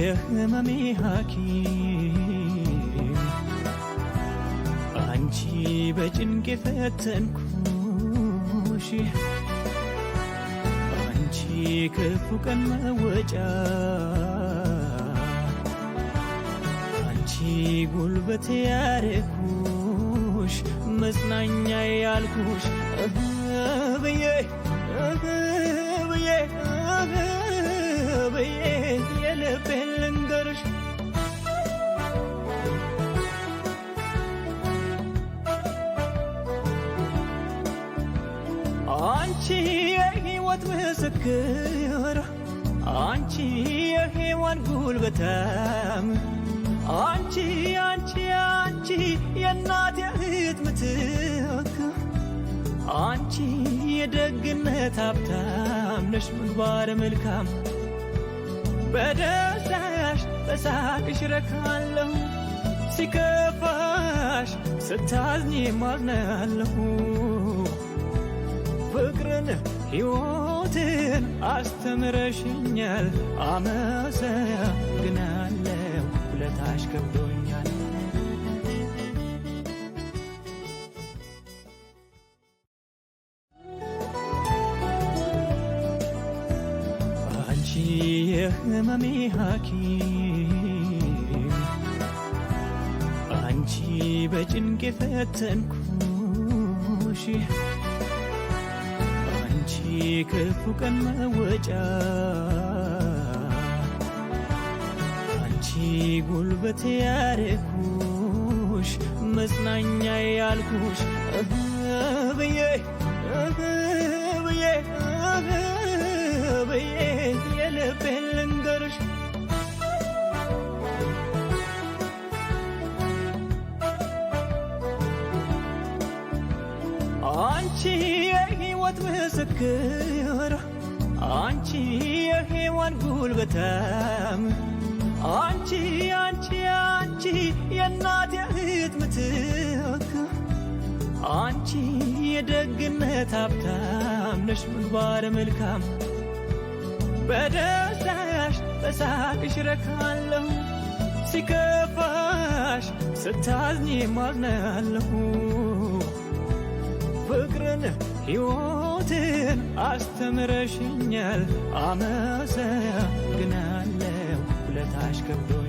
የህመሜ ሐኪም አንቺ በጭንቅ ፈተንኩሽ አንቺ ክፉ ቀን መወጫ አንቺ ጉልበቴ ያረኩሽ መጽናኛ ያልኩሽ ብዬ የልቤን ልንገርሽ አንቺ የሕይወት ምስክር አንቺ የሔዋን ጉልበታም አንቺ የእናቴ እህት ምትክ አንቺ የደግነት ሀብታም ነሽ ምግባረ መልካም በደስታሽ በሳቅሽ ረካለሁ ሲከፋሽ ስታዝኝ ማዝናለሁ ፍቅርን ሕይወትን አስተምረሽኛል አመሰግናለሁ ውለታሽ ከብዶኛል አንቺ የህመሜ ሐኪም አንቺ በጭንቅ ፈተንኩሽ አንቺ ክፉ ቀን መወጫ አንቺ ጉልበቴ ያረኩሽ መጽናኛ ያልኩሽ ብዬ የልቤን ልንገርሽ አንቺ የሕይወት ምስክር አንቺ የሔዋን ጉልበታም አንቺ የእናቴ እህት ምትክ አንቺ የደግነት ሀብታም ነሽ ምግባረ መልካም በደስታሽ በሳቅሽ ረካለሁ ሲከፋሽ ስታዝኝ ማዝናለሁ ፍቅርን ሕይወትን አስተምረሽኛል አመሰግናለሁ ውለታሽ ከብዶኛል